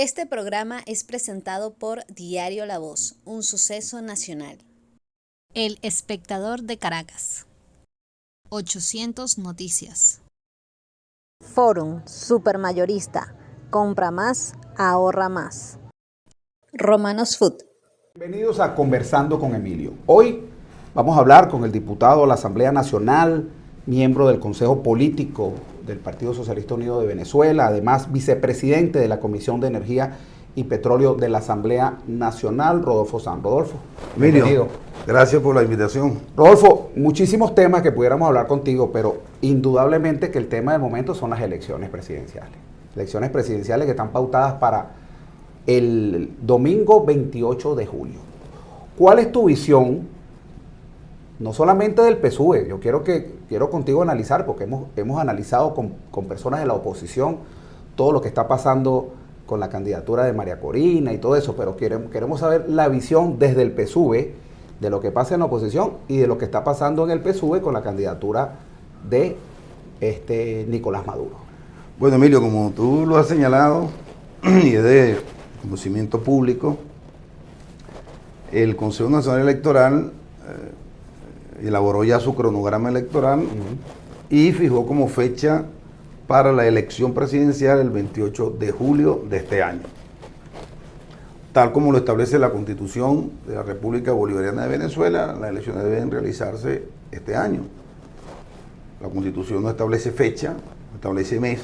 Este programa es presentado por Diario La Voz, un suceso nacional. El Espectador de Caracas. 800 Noticias. Forum Supermayorista. Compra más, ahorra más. Romanos Food. Bienvenidos a Conversando con Emilio. Hoy vamos a hablar con el diputado de la Asamblea Nacional, miembro del Consejo Político del Partido Socialista Unido de Venezuela, además vicepresidente de la Comisión de Energía y Petróleo de la Asamblea Nacional, Rodolfo Sanz. Rodolfo, Emilio, bienvenido. Gracias por la invitación. Rodolfo, muchísimos temas que pudiéramos hablar contigo, pero indudablemente que el tema del momento son las elecciones presidenciales. Elecciones presidenciales que están pautadas para el domingo 28 de julio. ¿Cuál es tu visión, no solamente del PSUV? Yo quiero contigo analizar, porque hemos analizado con personas de la oposición todo lo que está pasando con la candidatura de María Corina y todo eso, pero queremos saber la visión desde el PSUV de lo que pasa en la oposición y de lo que está pasando en el PSUV con la candidatura de Nicolás Maduro. Bueno, Emilio, como tú lo has señalado, y es de conocimiento público, el Consejo Nacional Electoral elaboró ya su cronograma electoral y fijó como fecha para la elección presidencial el 28 de julio de este año. Tal como lo establece la Constitución de la República Bolivariana de Venezuela, las elecciones deben realizarse este año. La Constitución no establece fecha, no establece mes,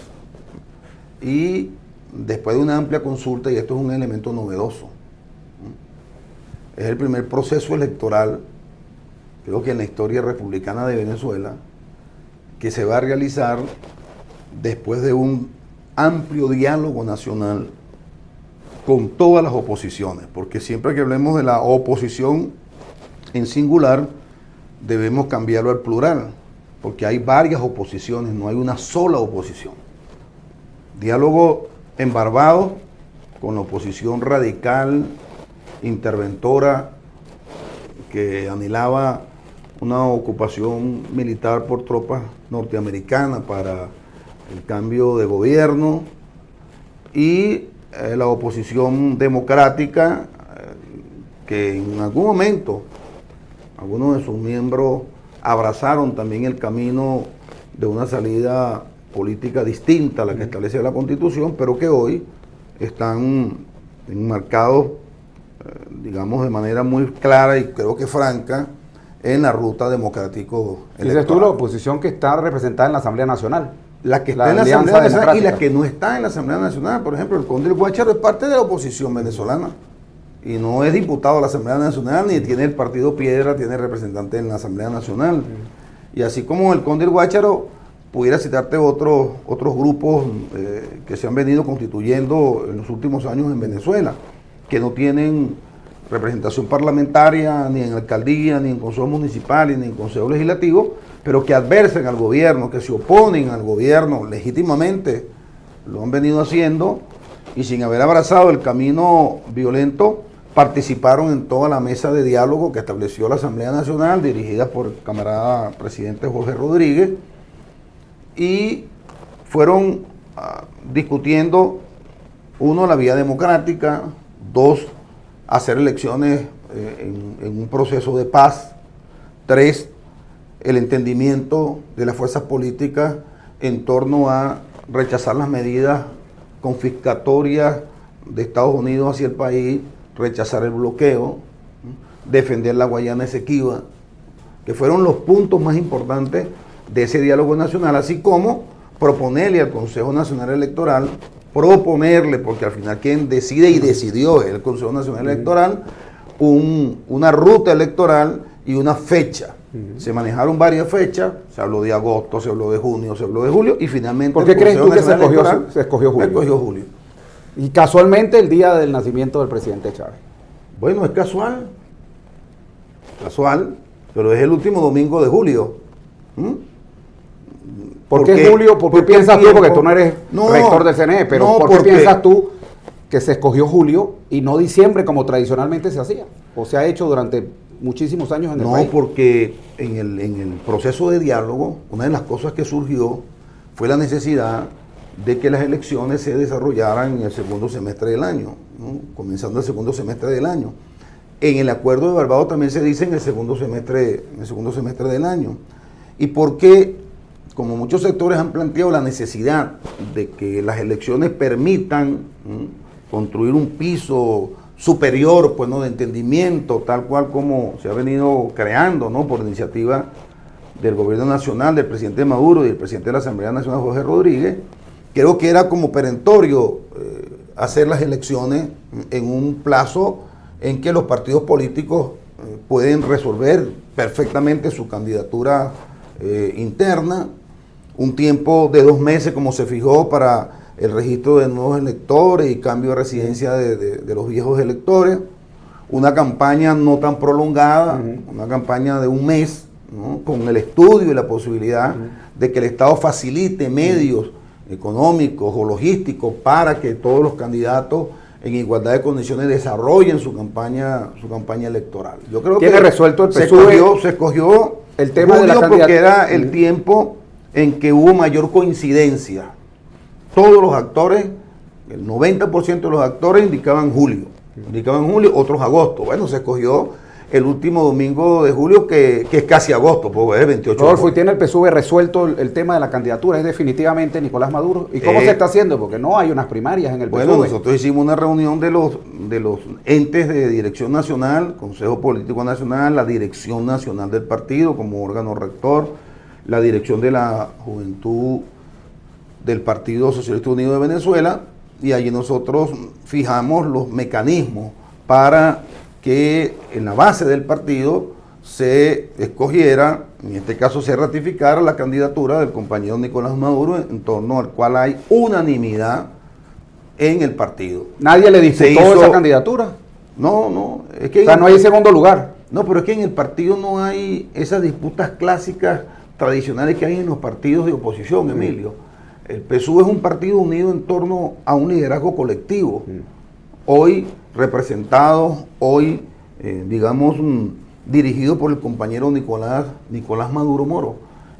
y después de una amplia consulta, y esto es un elemento novedoso, es el primer proceso electoral, creo que en la historia republicana de Venezuela, que se va a realizar después de un amplio diálogo nacional con todas las oposiciones, porque siempre que hablemos de la oposición en singular, debemos cambiarlo al plural, porque hay varias oposiciones, no hay una sola oposición. Diálogo en Barbados con la oposición radical, interventora, que anhelaba una ocupación militar por tropas norteamericanas para el cambio de gobierno, y la oposición democrática, que en algún momento algunos de sus miembros abrazaron también el camino de una salida política distinta a la que establece la Constitución, pero que hoy están enmarcados, digamos, de manera muy clara y creo que franca en la ruta democrático electoral. Dices tú la oposición que está representada en la Asamblea Nacional. La que está en la Asamblea Nacional y la que no está en la Asamblea Nacional. Por ejemplo, el conde del Guácharo es parte de la oposición venezolana y no es diputado de la Asamblea Nacional, ni tiene el partido Piedra, tiene representante en la Asamblea Nacional. Y así como el conde del Guácharo, pudiera citarte otros grupos que se han venido constituyendo en los últimos años en Venezuela, que no tienen representación parlamentaria, ni en alcaldía, ni en consejo municipal, ni en consejo legislativo, pero que adversan al gobierno, que se oponen al gobierno legítimamente, lo han venido haciendo, y sin haber abrazado el camino violento, participaron en toda la mesa de diálogo que estableció la Asamblea Nacional, dirigida por el camarada presidente Jorge Rodríguez, y fueron discutiendo, uno, la vía democrática; dos, hacer elecciones en un proceso de paz; tres, el entendimiento de las fuerzas políticas en torno a rechazar las medidas confiscatorias de Estados Unidos hacia el país, rechazar el bloqueo, defender la Guayana Esequiba, que fueron los puntos más importantes de ese diálogo nacional, así como proponerle al Consejo Nacional Electoral, porque al final quien decide y decidió es el Consejo Nacional Electoral, una ruta electoral y una fecha. Se manejaron varias fechas, se habló de agosto, se habló de junio, se habló de julio, y finalmente... ¿Por qué crees tú que se escogió julio? Se escogió julio. Y casualmente el día del nacimiento del presidente Chávez. Bueno, es casual, pero es el último domingo de julio. ¿Por qué julio? ¿Por qué piensas tú? Porque tú no eres rector del CNE, pero ¿por qué piensas tú que se escogió julio y no diciembre como tradicionalmente se hacía? O se ha hecho durante muchísimos años en el país. No, porque en el proceso de diálogo, una de las cosas que surgió fue la necesidad de que las elecciones se desarrollaran en el segundo semestre del año, ¿no? Comenzando el segundo semestre del año. En el acuerdo de Barbados también se dice en el segundo semestre del año. ¿Y por qué? Como muchos sectores han planteado la necesidad de que las elecciones permitan construir un piso superior, pues, ¿no?, de entendimiento, tal cual como se ha venido creando, ¿no?, por iniciativa del gobierno nacional, del presidente Maduro y del presidente de la Asamblea Nacional, Jorge Rodríguez, creo que era como perentorio hacer las elecciones en un plazo en que los partidos políticos pueden resolver perfectamente su candidatura interna, un tiempo de 2 meses como se fijó para el registro de nuevos electores y cambio de residencia de los viejos electores, una campaña no tan prolongada, una campaña de 1 mes, ¿no?, con el estudio y la posibilidad de que el Estado facilite medios económicos o logísticos para que todos los candidatos en igualdad de condiciones desarrollen su campaña electoral. Yo creo ¿Tiene que resuelto el PSUV se escogió el tema de la porque candidatura? era el tiempo en que hubo mayor coincidencia. Todos los actores, el 90% de los actores indicaban julio, otros agosto. Bueno, se escogió el último domingo de julio, que es casi agosto, pues es 28 de Rodolfo, ¿y agosto. tiene el PSUV resuelto el tema de la candidatura? ¿Es definitivamente Nicolás Maduro? ¿Y cómo se está haciendo? Porque no hay unas primarias en el PSUV. Bueno, nosotros hicimos una reunión de los entes de dirección nacional, Consejo Político Nacional, la dirección nacional del partido como órgano rector, la dirección de la juventud del Partido Socialista Unido de Venezuela, y allí nosotros fijamos los mecanismos para que en la base del partido se escogiera, en este caso se ratificara la candidatura del compañero Nicolás Maduro, en torno al cual hay unanimidad en el partido. ¿Nadie le disputó esa candidatura? No, es que... O sea, no hay segundo lugar. No, pero es que en el partido no hay esas disputas clásicas tradicionales que hay en los partidos de oposición, Emilio. El PSUV es un partido unido en torno a un liderazgo colectivo. Hoy representado, dirigido por el compañero Nicolás Maduro Moro.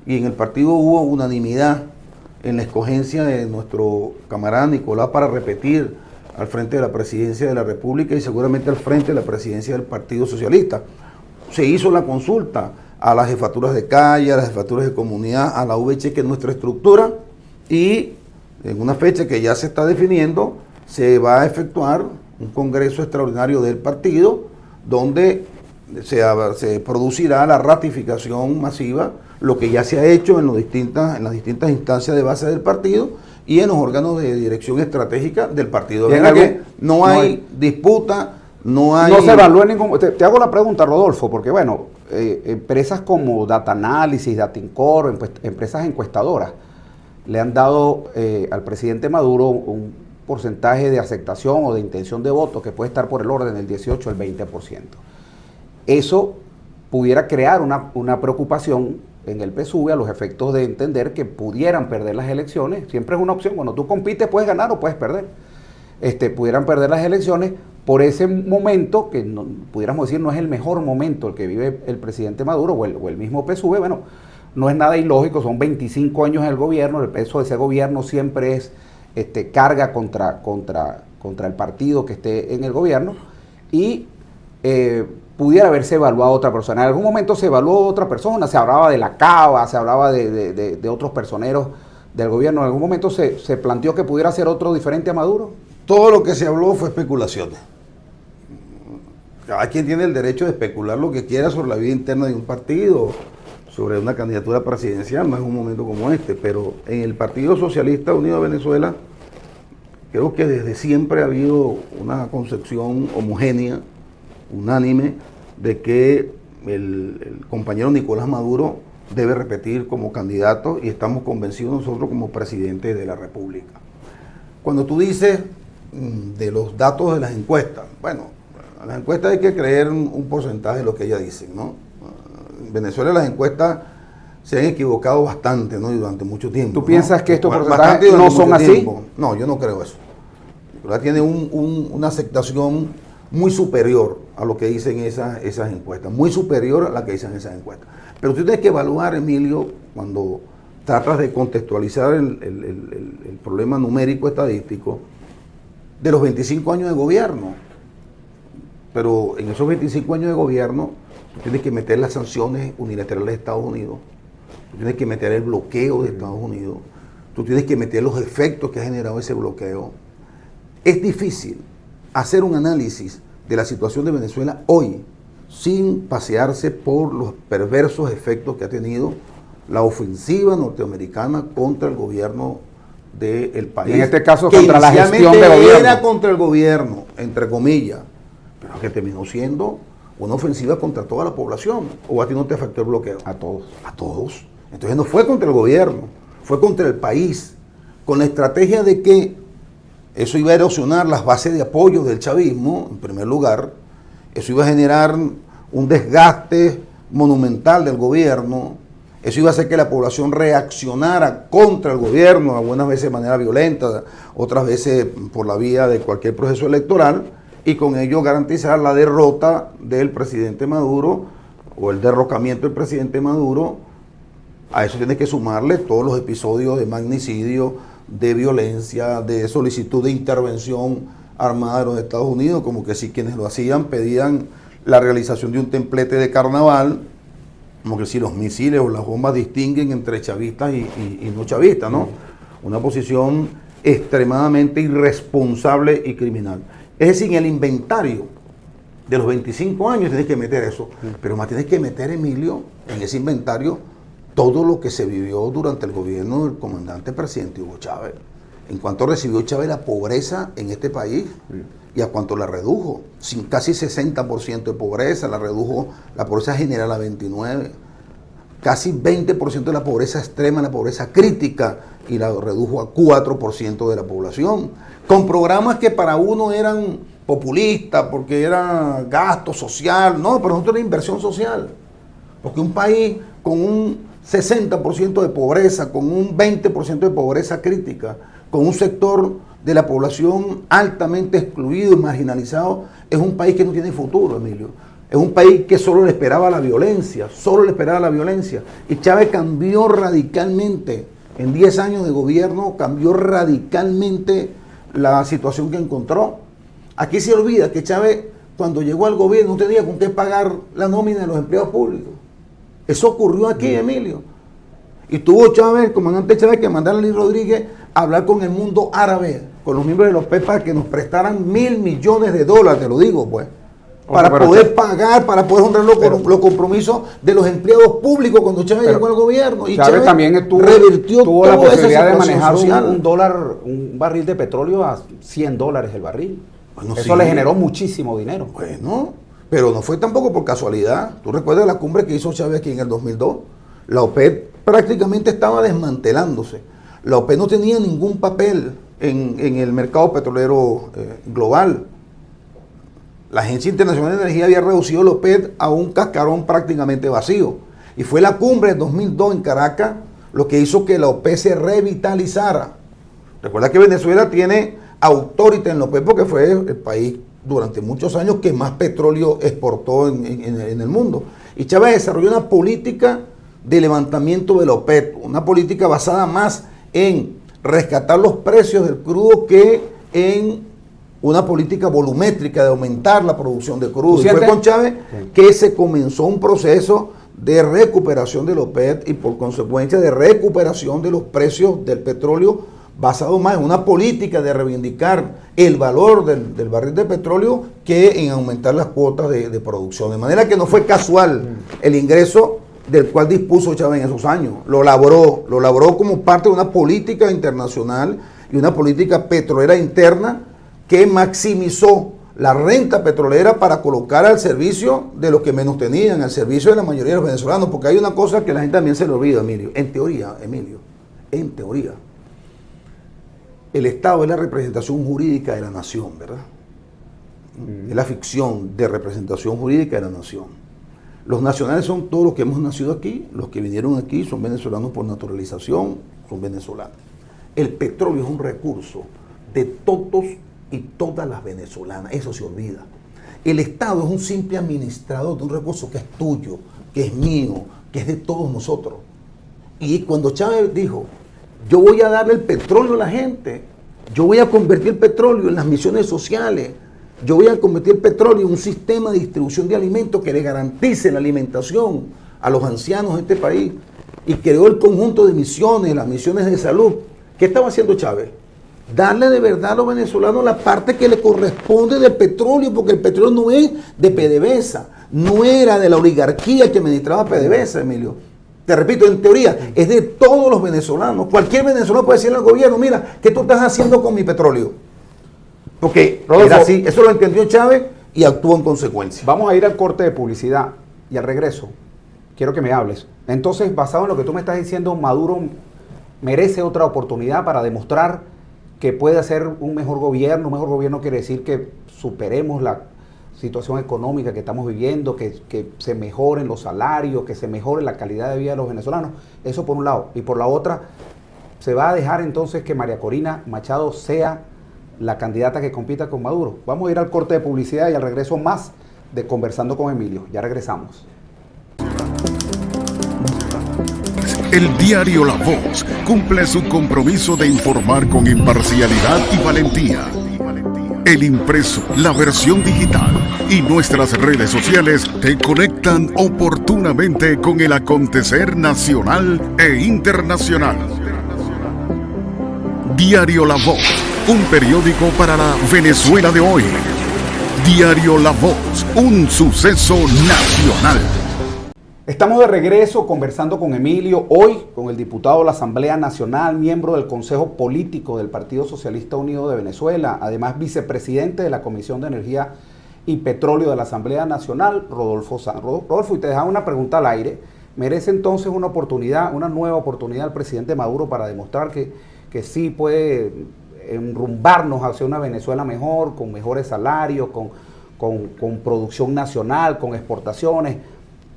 Y en el partido hubo unanimidad en la escogencia de nuestro camarada Nicolás para repetir al frente de la presidencia de la República y seguramente al frente de la presidencia del Partido Socialista. Se hizo la consulta a las jefaturas de calle, a las jefaturas de comunidad, a la VH, que es nuestra estructura, y en una fecha que ya se está definiendo, se va a efectuar un congreso extraordinario del partido, donde se producirá la ratificación masiva, lo que ya se ha hecho en las distintas instancias de base del partido y en los órganos de dirección estratégica del partido. Que no hay disputa, no se evalúa ningún... Te hago la pregunta, Rodolfo, porque bueno, empresas como Data Analysis, Datincore, empresas encuestadoras, le han dado al presidente Maduro un porcentaje de aceptación o de intención de voto que puede estar por el orden del 18 al 20%. Eso pudiera crear una preocupación en el PSUV a los efectos de entender que pudieran perder las elecciones. Siempre es una opción. Cuando tú compites puedes ganar o puedes perder. Pudieran perder las elecciones por ese momento que pudiéramos decir no es el mejor momento el que vive el presidente Maduro o el mismo PSUV. Bueno, no es nada ilógico, son 25 años en el gobierno, el peso de ese gobierno siempre es carga contra el partido que esté en el gobierno, y pudiera haberse evaluado otra persona. En algún momento se evaluó otra persona, se hablaba de la Cava, se hablaba de otros personeros del gobierno. En algún momento se planteó que pudiera ser otro diferente a Maduro. Todo lo que se habló fue especulaciones. Cada quien tiene el derecho de especular lo que quiera sobre la vida interna de un partido, sobre una candidatura presidencial, no es un momento como este, pero en el Partido Socialista Unido de Venezuela creo que desde siempre ha habido una concepción homogénea, unánime, de que el compañero Nicolás Maduro debe repetir como candidato, y estamos convencidos nosotros como presidente de la República. Cuando tú dices de los datos de las encuestas, bueno, a las encuestas hay que creer un porcentaje de lo que ellas dicen, ¿no? En Venezuela las encuestas se han equivocado bastante, ¿no? Y durante mucho tiempo. ¿Tú piensas que estos porcentajes bastante no son así? Tiempo. No, yo no creo eso. Tiene una aceptación muy superior a lo que dicen esas encuestas, muy superior a la que dicen esas encuestas. Pero tú tienes que evaluar, Emilio, cuando tratas de contextualizar el problema numérico estadístico de los 25 años de gobierno. Pero en esos 25 años de gobierno, tú tienes que meter las sanciones unilaterales de Estados Unidos, tú tienes que meter el bloqueo de Estados Unidos, tú tienes que meter los efectos que ha generado ese bloqueo. Es difícil hacer un análisis de la situación de Venezuela hoy sin pasearse por los perversos efectos que ha tenido la ofensiva norteamericana contra el gobierno del país. Y en este caso que contra la gestión de gobierno. Era contra el gobierno, entre comillas, pero que terminó siendo una ofensiva contra toda la población. ¿O a ti no te afectó el bloqueo? A todos. A todos. Entonces no fue contra el gobierno, fue contra el país, con la estrategia de que eso iba a erosionar las bases de apoyo del chavismo, en primer lugar. Eso iba a generar un desgaste monumental del gobierno. Eso iba a hacer que la población reaccionara contra el gobierno, algunas veces de manera violenta, otras veces por la vía de cualquier proceso electoral, y con ello garantizar la derrota del presidente Maduro o el derrocamiento del presidente Maduro. A eso tiene que sumarle todos los episodios de magnicidio, de violencia, de solicitud de intervención armada de los Estados Unidos, como que si quienes lo hacían pedían la realización de un templete de carnaval, como que si los misiles o las bombas distinguen entre chavistas y no chavistas, ¿no? Una posición extremadamente irresponsable y criminal. Es decir, en el inventario de los 25 años tienes que meter eso, pero más tienes que meter, Emilio, en ese inventario todo lo que se vivió durante el gobierno del comandante presidente Hugo Chávez. En cuanto recibió Chávez la pobreza en este país y a cuánto la redujo. Sin casi 60% de pobreza, la redujo la pobreza general a 29%. Casi 20% de la pobreza extrema, la pobreza crítica, y la redujo a 4% de la población. Con programas que para uno eran populistas, porque era gasto social. No, pero nosotros era inversión social. Porque un país con un 60% de pobreza, con un 20% de pobreza crítica, con un sector de la población altamente excluido y marginalizado, es un país que no tiene futuro, Emilio. Es un país que solo le esperaba la violencia, solo le esperaba la violencia. Y Chávez cambió radicalmente, en 10 años de gobierno, cambió radicalmente la situación que encontró. Aquí se olvida que Chávez, cuando llegó al gobierno, no tenía con qué pagar la nómina de los empleados públicos. Eso ocurrió aquí, Emilio. Y tuvo Chávez, el comandante Chávez, que mandar a Luis Rodríguez a hablar con el mundo árabe, con los miembros de los OPEP, para que nos prestaran $1.000 millones, te lo digo, pues. Para poder pagar, para poder honrar los compromisos de los empleados públicos cuando Chávez llegó al gobierno. Y Chávez también tuvo la posibilidad de manejar un barril de petróleo a $100 el barril. Bueno, eso le generó muchísimo dinero. Bueno, pero no fue tampoco por casualidad. ¿Tú recuerdas la cumbre que hizo Chávez aquí en el 2002? La OPEP prácticamente estaba desmantelándose. La OPEP no tenía ningún papel en el mercado petrolero global. La Agencia Internacional de Energía había reducido la OPEP a un cascarón prácticamente vacío. Y fue la cumbre de 2002 en Caracas lo que hizo que la OPEP se revitalizara. Recuerda que Venezuela tiene autoridad en la OPEP porque fue el país durante muchos años que más petróleo exportó en el mundo. Y Chávez desarrolló una política de levantamiento de la OPEP, una política basada más en rescatar los precios del crudo que en una política volumétrica de aumentar la producción de crudo. Y fue con Chávez que se comenzó un proceso de recuperación de la OPEP y por consecuencia de recuperación de los precios del petróleo, basado más en una política de reivindicar el valor del barril de petróleo que en aumentar las cuotas de producción. De manera que no fue casual el ingreso del cual dispuso Chávez en esos años. Lo labró como parte de una política internacional y una política petrolera interna que maximizó la renta petrolera para colocar al servicio de los que menos tenían, al servicio de la mayoría de los venezolanos, porque hay una cosa que la gente también se le olvida, Emilio. En teoría, el Estado es la representación jurídica de la nación, ¿verdad? Es la ficción de representación jurídica de la nación. Los nacionales son todos los que hemos nacido aquí, los que vinieron aquí son venezolanos por naturalización, son venezolanos. El petróleo es un recurso de todos y todas las venezolanas, eso se olvida. El Estado es un simple administrador de un recurso que es tuyo, que es mío, que es de todos nosotros. Y cuando Chávez dijo, yo voy a darle el petróleo a la gente, yo voy a convertir el petróleo en las misiones sociales, yo voy a convertir el petróleo en un sistema de distribución de alimentos que le garantice la alimentación a los ancianos de este país, y creó el conjunto de misiones, las misiones de salud. ¿Qué estaba haciendo Chávez? Darle de verdad a los venezolanos la parte que le corresponde del petróleo, porque el petróleo no es de PDVSA, no era de la oligarquía que administraba PDVSA, Emilio. Te repito, en teoría, es de todos los venezolanos. Cualquier venezolano puede decirle al gobierno, mira, ¿qué tú estás haciendo con mi petróleo? Porque Rodolfo, era así, eso lo entendió Chávez y actuó en consecuencia. Vamos a ir al corte de publicidad y al regreso quiero que me hables. Entonces, basado en lo que tú me estás diciendo, Maduro merece otra oportunidad para demostrar que puede hacer un mejor gobierno. Un mejor gobierno quiere decir que superemos la situación económica que estamos viviendo, que se mejoren los salarios, que se mejore la calidad de vida de los venezolanos. Eso por un lado. Y por la otra, se va a dejar entonces que María Corina Machado sea la candidata que compita con Maduro. Vamos a ir al corte de publicidad y al regreso más de Conversando con Emilio. Ya regresamos. El diario La Voz cumple su compromiso de informar con imparcialidad y valentía. El impreso, la versión digital y nuestras redes sociales te conectan oportunamente con el acontecer nacional e internacional. Diario La Voz, un periódico para la Venezuela de hoy. Diario La Voz, un suceso nacional. Estamos de regreso conversando con Emilio, hoy con el diputado de la Asamblea Nacional, miembro del Consejo Político del Partido Socialista Unido de Venezuela, además vicepresidente de la Comisión de Energía y Petróleo de la Asamblea Nacional, Rodolfo Sanz. Rodolfo, y te dejaba una pregunta al aire. ¿Merece entonces una oportunidad, una nueva oportunidad el presidente Maduro para demostrar que sí puede enrumbarnos hacia una Venezuela mejor, con mejores salarios, con producción nacional, con exportaciones,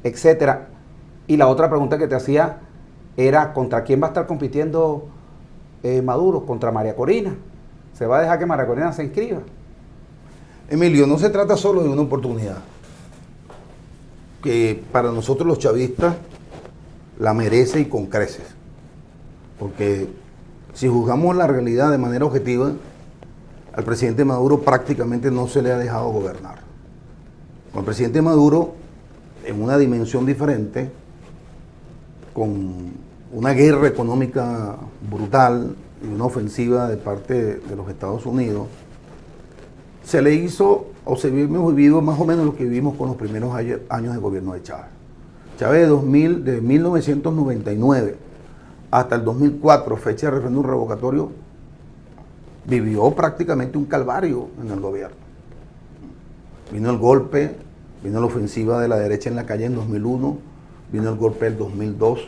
etcétera? Y la otra pregunta que te hacía era, ¿contra quién va a estar compitiendo Maduro? ¿Contra María Corina? ¿Se va a dejar que María Corina se inscriba? Emilio, no se trata solo de una oportunidad, que para nosotros los chavistas la merece y con creces, porque si juzgamos la realidad de manera objetiva, al presidente Maduro prácticamente no se le ha dejado gobernar. Con el presidente Maduro, en una dimensión diferente, con una guerra económica brutal y una ofensiva de parte de los Estados Unidos, se le hizo, o se hemos vivido más o menos lo que vivimos con los primeros años de gobierno de Chávez. Chávez de 1999 hasta el 2004, fecha de referéndum revocatorio, vivió prácticamente un calvario en el gobierno. Vino el golpe, vino la ofensiva de la derecha en la calle en 2001, vino el golpe del 2002,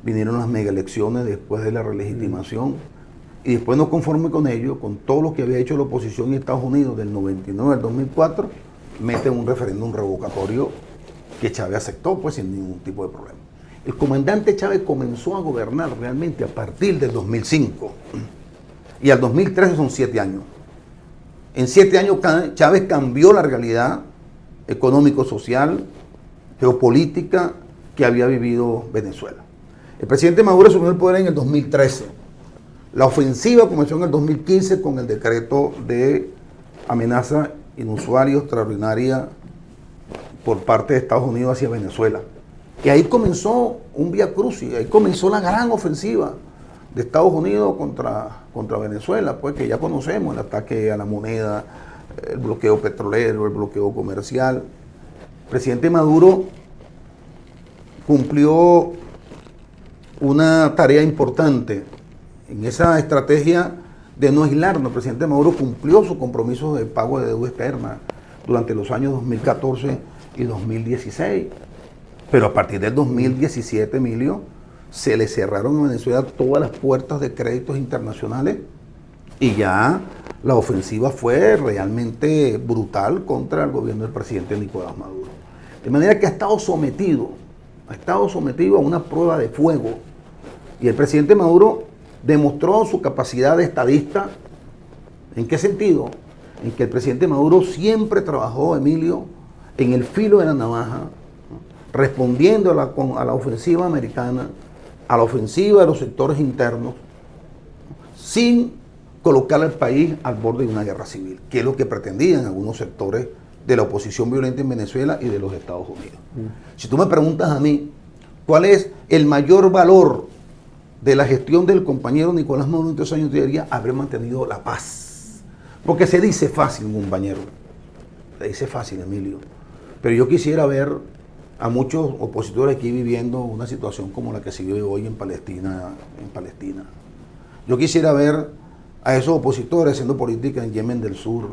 vinieron las megaelecciones después de la relegitimación, y después, no conforme con ello, con todo lo que había hecho la oposición en Estados Unidos del 99 al 2004, mete un referéndum revocatorio que Chávez aceptó pues sin ningún tipo de problema. El comandante Chávez comenzó a gobernar realmente a partir del 2005, y al 2013 son 7 años. En 7 años Chávez cambió la realidad económico-social, geopolítica que había vivido Venezuela. El presidente Maduro asumió el poder en el 2013. La ofensiva comenzó en el 2015 con el decreto de amenaza inusual y extraordinaria por parte de Estados Unidos hacia Venezuela. Y ahí comenzó un vía crucis, ahí comenzó la gran ofensiva de Estados Unidos contra Venezuela, pues que ya conocemos, el ataque a la moneda, el bloqueo petrolero, el bloqueo comercial. El presidente Maduro cumplió una tarea importante en esa estrategia de no aislarnos. El presidente Maduro cumplió su compromiso de pago de deuda externa durante los años 2014 y 2016. Pero a partir del 2017, Emilio, se le cerraron a Venezuela todas las puertas de créditos internacionales y ya la ofensiva fue realmente brutal contra el gobierno del presidente Nicolás Maduro. De manera que ha estado sometido a una prueba de fuego. Y el presidente Maduro demostró su capacidad de estadista. ¿En qué sentido? En que el presidente Maduro siempre trabajó, Emilio, en el filo de la navaja, respondiendo a la ofensiva americana, a la ofensiva de los sectores internos sin colocar al país al borde de una guerra civil, que es lo que pretendían algunos sectores de la oposición violenta en Venezuela y de los Estados Unidos. Si tú me preguntas a mí, ¿cuál es el mayor valor de la gestión del compañero Nicolás Maduro en 3 años? Yo diría haber mantenido la paz. Porque se dice fácil, compañero. Se dice fácil, Emilio. Pero yo quisiera ver a muchos opositores aquí viviendo una situación como la que se vive hoy en Palestina. Yo quisiera ver a esos opositores haciendo política en Yemen del Sur,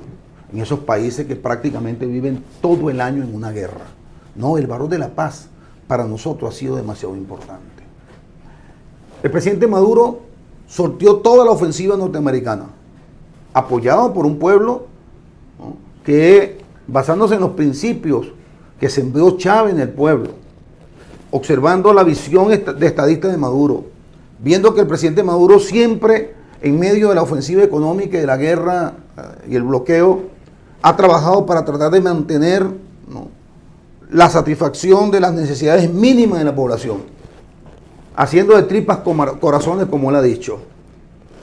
en esos países que prácticamente viven todo el año en una guerra. No, el valor de la paz para nosotros ha sido demasiado importante. El presidente Maduro sorteó toda la ofensiva norteamericana, apoyado por un pueblo, ¿no?, que, basándose en los principios que sembró Chávez en el pueblo, observando la visión de estadista de Maduro, viendo que el presidente Maduro siempre, en medio de la ofensiva económica y de la guerra y el bloqueo, ha trabajado para tratar de mantener, ¿no?, la satisfacción de las necesidades mínimas de la población, haciendo de tripas corazones, como él ha dicho,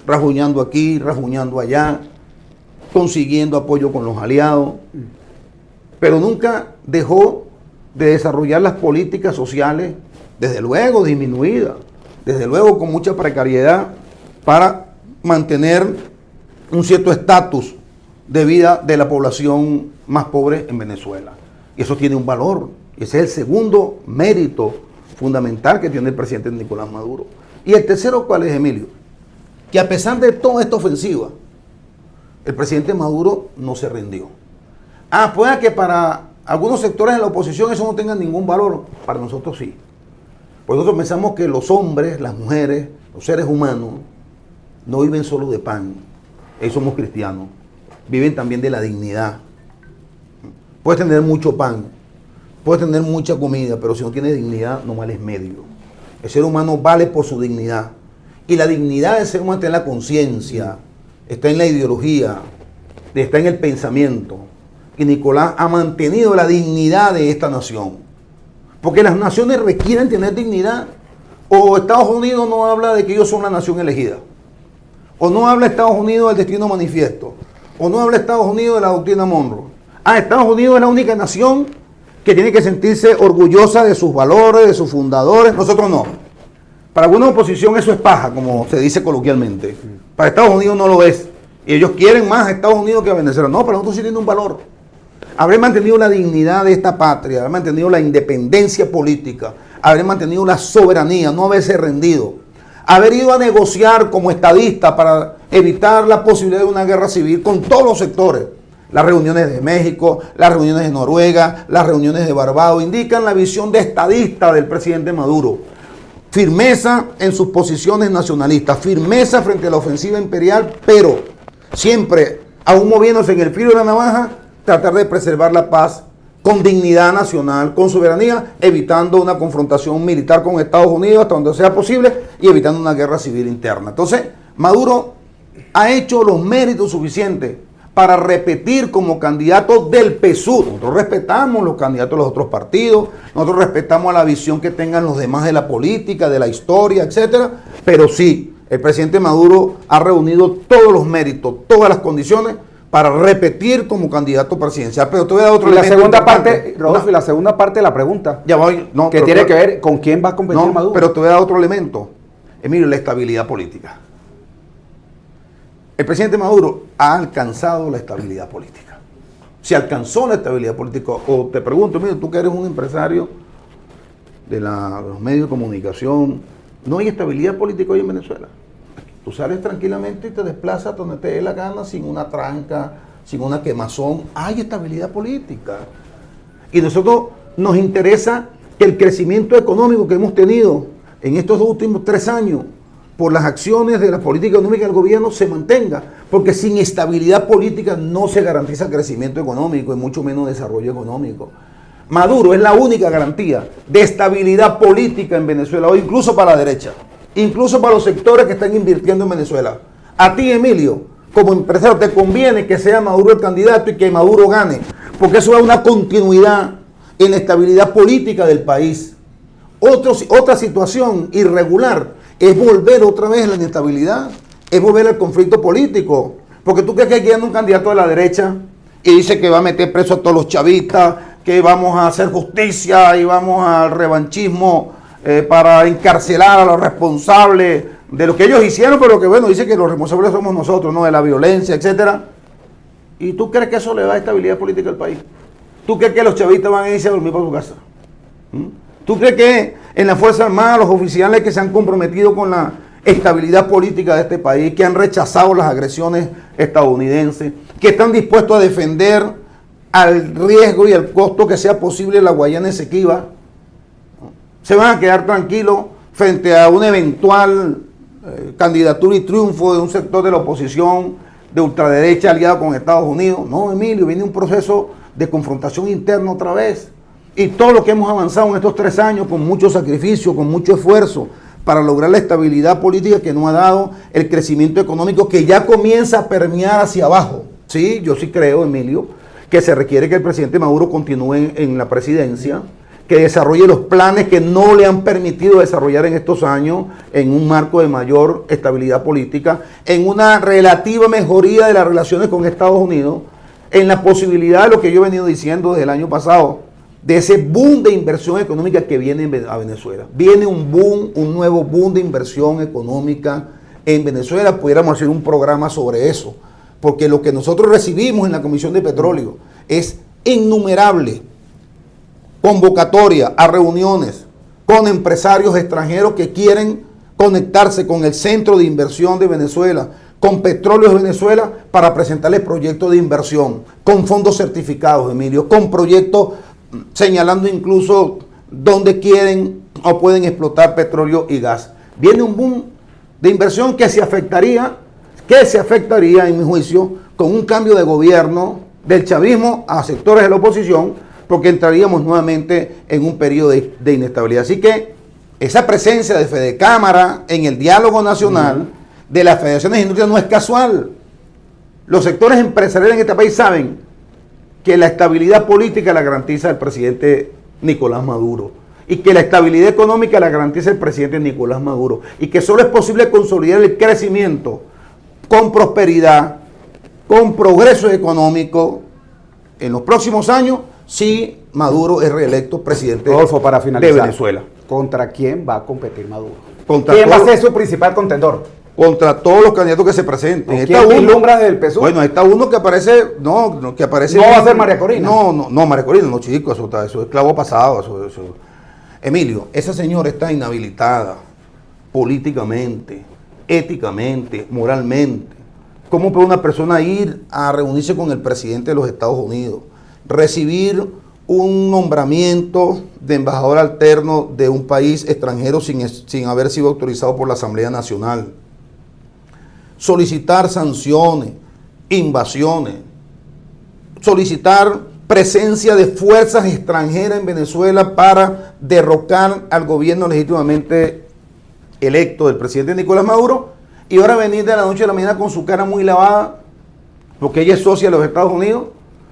rajuñando aquí, rajuñando allá, consiguiendo apoyo con los aliados, pero nunca dejó de desarrollar las políticas sociales, desde luego disminuidas, desde luego con mucha precariedad, para mantener un cierto estatus de vida de la población más pobre en Venezuela. Y eso tiene un valor. Ese es el segundo mérito fundamental que tiene el presidente Nicolás Maduro. Y el tercero, ¿cuál es, Emilio? Que a pesar de toda esta ofensiva, el presidente Maduro no se rindió. Puede que para algunos sectores de la oposición eso no tenga ningún valor, para nosotros sí. Porque nosotros pensamos que los hombres, las mujeres, los seres humanos, no viven solo de pan. Ellos somos cristianos. Viven también de la dignidad. Puedes tener mucho pan, puedes tener mucha comida, pero si no tienes dignidad, no vales medio. El ser humano vale por su dignidad. Y la dignidad del ser humano está en la conciencia, está en la ideología, está en el pensamiento. Y Nicolás ha mantenido la dignidad de esta nación. Porque las naciones requieren tener dignidad. O Estados Unidos no habla de que ellos son la nación elegida. O no habla Estados Unidos del destino manifiesto. O no habla Estados Unidos de la doctrina Monroe. Estados Unidos es la única nación que tiene que sentirse orgullosa de sus valores, de sus fundadores. Nosotros no. Para alguna oposición eso es paja, como se dice coloquialmente. Para Estados Unidos no lo es. Y ellos quieren más a Estados Unidos que a Venezuela. No, para nosotros sí tiene un valor. Haber mantenido la dignidad de esta patria, haber mantenido la independencia política, haber mantenido la soberanía, no haberse rendido, haber ido a negociar como estadista para evitar la posibilidad de una guerra civil con todos los sectores. Las reuniones de México, las reuniones de Noruega, las reuniones de Barbados indican la visión de estadista del presidente Maduro. Firmeza en sus posiciones nacionalistas, firmeza frente a la ofensiva imperial, pero siempre, aún moviéndose en el filo de la navaja, tratar de preservar la paz con dignidad nacional, con soberanía, evitando una confrontación militar con Estados Unidos hasta donde sea posible y evitando una guerra civil interna. Entonces, Maduro ha hecho los méritos suficientes para repetir como candidato del PSUV. Nosotros respetamos los candidatos de los otros partidos, nosotros respetamos la visión que tengan los demás de la política, de la historia, etcétera, pero sí, el presidente Maduro ha reunido todos los méritos, todas las condiciones para repetir como candidato presidencial. Pero te voy a dar otro elemento. La segunda parte, Rodolfo, y la segunda parte de la pregunta, ya voy, no, que tiene que ver con quién va a competir Maduro. Pero te voy a dar otro elemento, Emilio, la estabilidad política. El presidente Maduro ha alcanzado la estabilidad política. Si alcanzó la estabilidad política, o te pregunto, mira, tú que eres un empresario de los medios de comunicación, no hay estabilidad política hoy en Venezuela. Tú sales tranquilamente y te desplazas donde te dé la gana, sin una tranca, sin una quemazón. Hay estabilidad política. Y nosotros nos interesa que el crecimiento económico que hemos tenido en estos últimos 3 años, por las acciones de la política económica del gobierno, se mantenga, porque sin estabilidad política no se garantiza crecimiento económico y mucho menos desarrollo económico. Maduro es la única garantía de estabilidad política en Venezuela hoy, incluso para la derecha, incluso para los sectores que están invirtiendo en Venezuela. A ti, Emilio, como empresario, te conviene que sea Maduro el candidato y que Maduro gane, porque eso da una continuidad en la estabilidad política del país. Otra situación irregular es volver otra vez a la inestabilidad, es volver al conflicto político. Porque tú crees que aquí anda un candidato de la derecha y dice que va a meter preso a todos los chavistas, que vamos a hacer justicia y vamos al revanchismo para encarcelar a los responsables de lo que ellos hicieron, pero que bueno, dice que los responsables somos nosotros, ¿no? De la violencia, etcétera. ¿Y tú crees que eso le da estabilidad política al país? ¿Tú crees que los chavistas van a irse a dormir por su casa? ¿Tú crees que en la Fuerza Armada los oficiales que se han comprometido con la estabilidad política de este país, que han rechazado las agresiones estadounidenses, que están dispuestos a defender al riesgo y al costo que sea posible la Guayana Esequiba, se van a quedar tranquilos frente a una eventual candidatura y triunfo de un sector de la oposición de ultraderecha aliado con Estados Unidos? No, Emilio, viene un proceso de confrontación interna otra vez. Y todo lo que hemos avanzado en estos 3 años con mucho sacrificio, con mucho esfuerzo, para lograr la estabilidad política que nos ha dado el crecimiento económico que ya comienza a permear hacia abajo. Sí, yo sí creo, Emilio, que se requiere que el presidente Maduro continúe en la presidencia, que desarrolle los planes que no le han permitido desarrollar en estos años en un marco de mayor estabilidad política, en una relativa mejoría de las relaciones con Estados Unidos, en la posibilidad de lo que yo he venido diciendo desde el año pasado, de ese boom de inversión económica que viene a Venezuela. Viene un boom, un nuevo boom de inversión económica en Venezuela. Pudiéramos hacer un programa sobre eso, porque lo que nosotros recibimos en la Comisión de Petróleo es innumerable convocatoria a reuniones con empresarios extranjeros que quieren conectarse con el centro de inversión de Venezuela, con Petróleos de Venezuela, para presentarles proyectos de inversión, con fondos certificados, Emilio, con proyectos señalando incluso dónde quieren o pueden explotar petróleo y gas. Viene un boom de inversión que se afectaría, en mi juicio, con un cambio de gobierno del chavismo a sectores de la oposición, porque entraríamos nuevamente en un periodo de inestabilidad. Así que esa presencia de Fedecámara en el diálogo nacional de las federaciones de industria no es casual. Los sectores empresariales en este país saben que la estabilidad política la garantiza el presidente Nicolás Maduro y que la estabilidad económica la garantiza el presidente Nicolás Maduro y que solo es posible consolidar el crecimiento con prosperidad, con progreso económico en los próximos años si Maduro es reelecto presidente Rodolfo, para finalizar, de Venezuela. ¿Contra quién va a competir Maduro? Contra ¿Quién va a todo- ser su principal contendor? Contra todos los candidatos que se presenten. ¿Quién vislumbra desde el PSUV? Bueno, está uno que aparece, que aparece. ¿No va a ser María Corina? No, María Corina, no, chico, eso es clavo pasado. Eso. Emilio, esa señora está inhabilitada políticamente, éticamente, moralmente. ¿Cómo puede una persona ir a reunirse con el presidente de los Estados Unidos, recibir un nombramiento de embajador alterno de un país extranjero sin haber sido autorizado por la Asamblea Nacional, solicitar sanciones, invasiones, solicitar presencia de fuerzas extranjeras en Venezuela para derrocar al gobierno legítimamente electo del presidente Nicolás Maduro, y ahora venir de la noche a la mañana con su cara muy lavada, porque ella es socia de los Estados Unidos,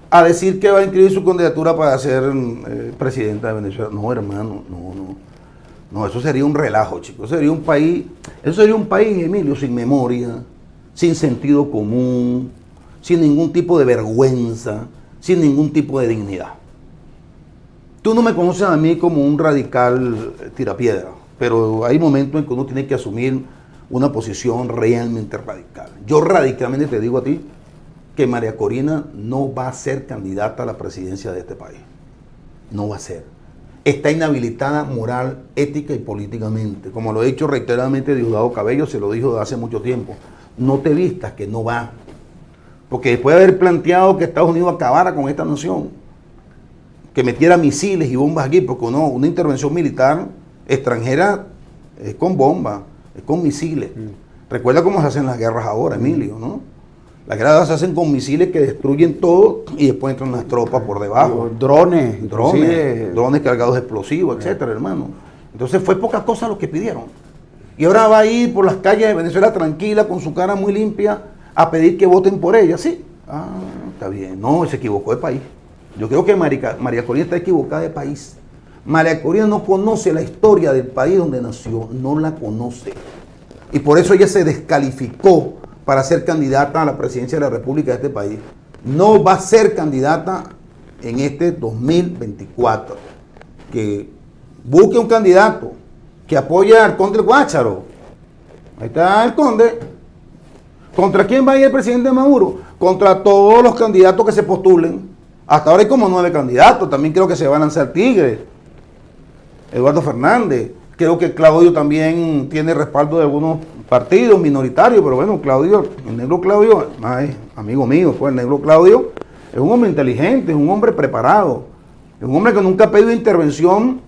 a decir que va a inscribir su candidatura para ser presidenta de Venezuela? No, hermano, no, eso sería un relajo, chicos. Eso sería un país, Emilio, sin memoria, sin sentido común, sin ningún tipo de vergüenza, sin ningún tipo de dignidad. Tú no me conoces a mí como un radical tirapiedra, pero hay momentos en que uno tiene que asumir una posición realmente radical. Yo radicalmente te digo a ti que María Corina no va a ser candidata a la presidencia de este país. No va a ser. Está inhabilitada moral, ética y políticamente. Como lo he dicho reiteradamente Diosdado Cabello, se lo dijo de hace mucho tiempo. No te vistas que no va. Porque después de haber planteado que Estados Unidos acabara con esta nación, que metiera misiles y bombas aquí, porque no, una intervención militar extranjera es con bombas, es con misiles. Recuerda cómo se hacen las guerras ahora, Emilio, ¿no? Las guerras se hacen con misiles que destruyen todo y después entran las tropas por debajo. Drones Cargados de explosivos, etcétera, hermano. Entonces fue poca cosa lo que pidieron. Y ahora va a ir por las calles de Venezuela tranquila, con su cara muy limpia, a pedir que voten por ella, ¿sí? Ah, está bien. No, se equivocó de país. Yo creo que María Corina está equivocada de país. María Corina no conoce la historia del país donde nació, no la conoce. Y por eso ella se descalificó para ser candidata a la presidencia de la República de este país. No va a ser candidata en este 2024. Que busque un candidato que apoye al conde Guácharo. Ahí está el conde. ¿Contra quién va a ir el presidente Maduro? Contra todos los candidatos que se postulen. Hasta ahora hay como 9 candidatos. También creo que se va a lanzar Tigre, Eduardo Fernández. Creo que Claudio también tiene respaldo de algunos partidos minoritarios, pero bueno, Claudio, el negro Claudio, amigo mío, pues el negro Claudio es un hombre inteligente, es un hombre preparado, es un hombre que nunca ha pedido intervención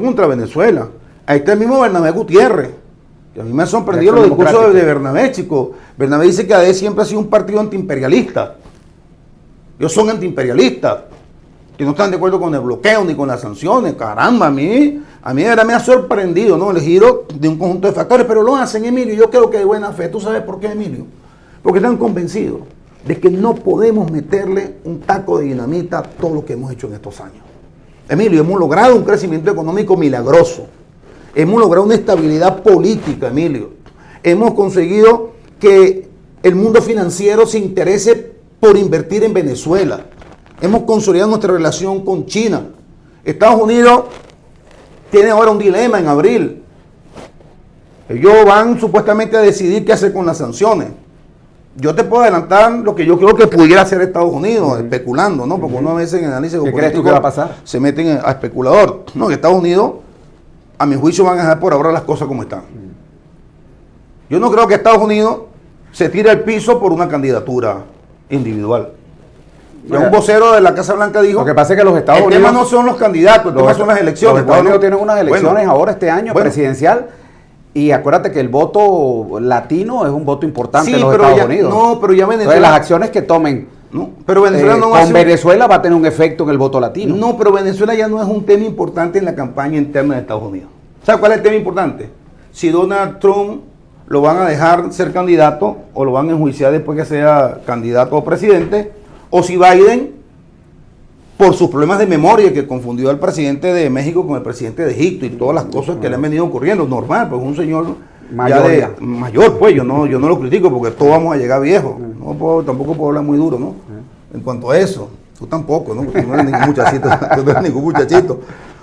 contra Venezuela. Ahí está el mismo Bernabé Gutiérrez, que a mí me ha sorprendido los discursos de Bernabé, chico. Bernabé dice que AD siempre ha sido un partido antiimperialista. Ellos son antiimperialistas, que no están de acuerdo con el bloqueo ni con las sanciones. Caramba, a mí de verdad me ha sorprendido, ¿no?, el giro de un conjunto de factores, pero lo hacen, Emilio, yo creo que de buena fe. ¿Tú sabes por qué, Emilio? Porque están convencidos de que no podemos meterle un taco de dinamita a todo lo que hemos hecho en estos años. Emilio, hemos logrado un crecimiento económico milagroso, hemos logrado una estabilidad política, Emilio, hemos conseguido que el mundo financiero se interese por invertir en Venezuela, hemos consolidado nuestra relación con China. Estados Unidos tiene ahora un dilema en abril. Ellos van supuestamente a decidir qué hacer con las sanciones. Yo te puedo adelantar lo que yo creo que pudiera hacer Estados Unidos, especulando, ¿no? Porque uno a veces en análisis ¿Qué crees tú que va a pasar? Se meten a especulador. No, que Estados Unidos, a mi juicio, van a dejar por ahora las cosas como están. Yo no creo que Estados Unidos se tire al piso por una candidatura individual. Ya un vocero de la Casa Blanca dijo, lo que pasa es que los Estados Unidos... El tema no son los candidatos, el tema son las elecciones. Los Estados Unidos tienen unas elecciones ahora este año, presidencial, y acuérdate que el voto latino es un voto importante en los Estados Unidos. No, pero ya Venezuela... Entonces, las acciones que tomen pero Venezuela no con Venezuela va a tener un efecto en el voto latino. No, pero Venezuela ya no es un tema importante en la campaña interna de Estados Unidos. ¿Sabes cuál es el tema importante? Si Donald Trump lo van a dejar ser candidato o lo van a enjuiciar después que sea candidato o presidente, o si Biden, por sus problemas de memoria, que confundió al presidente de México con el presidente de Egipto y todas las cosas que le han venido ocurriendo, normal, pues un señor mayor, pues yo no lo critico porque todos vamos a llegar viejos. Tampoco puedo hablar muy duro, ¿no? En cuanto a eso, tú tampoco, ¿no? Porque no eres ningún muchachito, tú no eres ningún muchachito.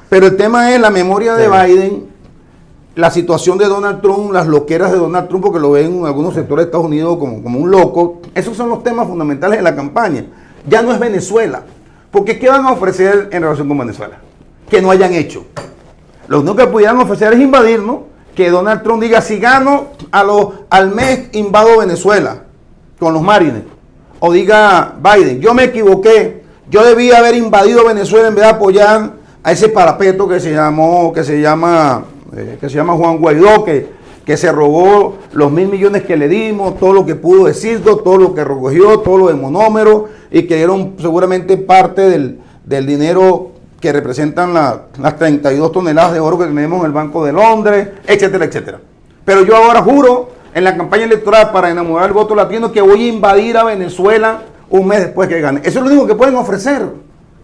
Pero el tema es la memoria de Biden, la situación de Donald Trump, las loqueras de Donald Trump, porque lo ven en algunos sectores de Estados Unidos como un loco. Esos son los temas fundamentales de la campaña. Ya no es Venezuela. Porque ¿qué van a ofrecer en relación con Venezuela? Que no hayan hecho. Lo único que pudieran ofrecer es invadirnos, que Donald Trump diga, si gano al mes invado Venezuela con los marines. O diga Biden, yo me equivoqué, yo debía haber invadido Venezuela en vez de apoyar a ese parapeto que se llama Juan Guaidó, que se robó los 1.000 millones que le dimos, todo lo que pudo decir, todo lo que recogió, todo lo de monómero, y que dieron seguramente parte del dinero que representan las 32 toneladas de oro que tenemos en el Banco de Londres, etcétera, etcétera. Pero yo ahora juro, en la campaña electoral para enamorar el voto latino, que voy a invadir a Venezuela un mes después que gane. Eso es lo único que pueden ofrecer.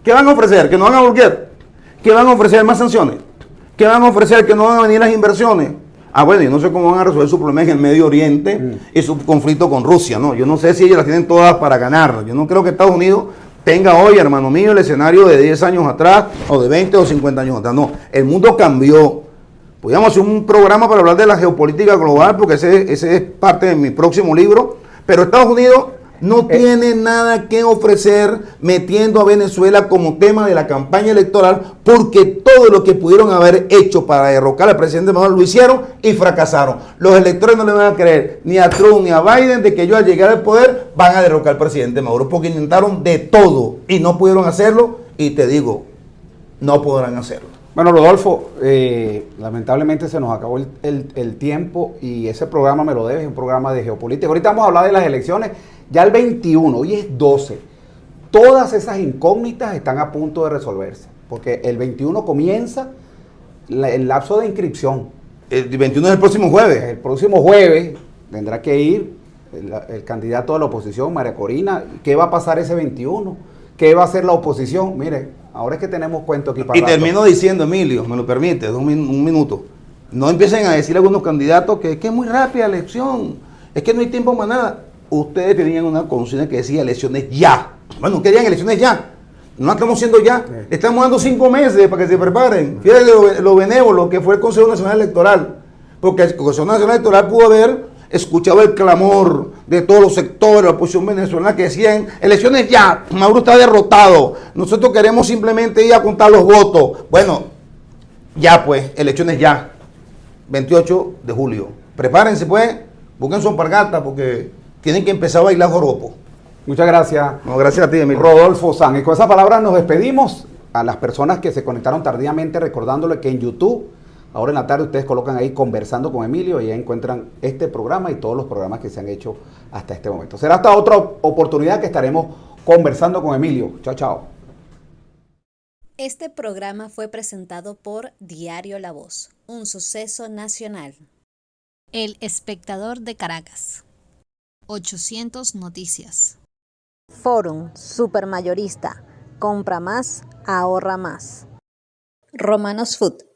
¿Qué van a ofrecer? ¿Que no van a volver? ¿Qué van a ofrecer? ¿Más sanciones? ¿Qué van a ofrecer? ¿Que no van a venir las inversiones? Bueno, yo no sé cómo van a resolver su problema en el Medio Oriente y su conflicto con Rusia, ¿no? Yo no sé si ellos las tienen todas para ganar. Yo no creo que Estados Unidos tenga hoy, hermano mío, el escenario de 10 años atrás, o de 20 o 50 años atrás. No, el mundo cambió. Podríamos hacer un programa para hablar de la geopolítica global, porque ese es parte de mi próximo libro, pero Estados Unidos no tiene nada que ofrecer metiendo a Venezuela como tema de la campaña electoral, porque todo lo que pudieron haber hecho para derrocar al presidente Maduro lo hicieron y fracasaron. Los electores no le van a creer ni a Trump ni a Biden de que ellos al llegar al poder van a derrocar al presidente Maduro, porque intentaron de todo y no pudieron hacerlo, y te digo, no podrán hacerlo. Bueno, Rodolfo, lamentablemente se nos acabó el tiempo y ese programa me lo debes, es un programa de geopolítica. Ahorita vamos a hablar de las elecciones. Ya el 21, hoy es 12, todas esas incógnitas están a punto de resolverse, porque el 21 comienza el lapso de inscripción. El 21 es el próximo jueves. El próximo jueves tendrá que ir el candidato de la oposición, María Corina. ¿Qué va a pasar ese 21? ¿Qué va a hacer la oposición? Mire, Ahora es que tenemos cuento aquí para Y rato. termino diciendo, Emilio, me lo permite, un minuto. No empiecen a decir algunos candidatos que es muy rápida la elección, es que no hay tiempo para nada. Ustedes tenían una consigna que decía elecciones ya. Bueno, querían elecciones ya. No estamos haciendo ya. Le estamos dando 5 meses para que se preparen. Fíjense lo benévolo que fue el Consejo Nacional Electoral. Porque el Consejo Nacional Electoral pudo haber escuchado el clamor de todos los sectores de la oposición venezolana que decían elecciones ya, Maduro está derrotado, nosotros queremos simplemente ir a contar los votos. Bueno, ya pues, elecciones ya, 28 de julio. Prepárense pues, busquen su alpargata porque tienen que empezar a bailar joropo. Muchas gracias. No, gracias a ti, Emilio. Rodolfo Sanz. Y con esa palabra nos despedimos a las personas que se conectaron tardíamente, recordándole que en YouTube, ahora en la tarde, ustedes colocan ahí Conversando con Emilio y ahí encuentran este programa y todos los programas que se han hecho hasta este momento. Será hasta otra oportunidad que estaremos conversando con Emilio. Chao, chao. Este programa fue presentado por Diario La Voz, un suceso nacional. El Espectador de Caracas. 800 Noticias. Forum Supermayorista. Compra más, ahorra más. Romanos Food.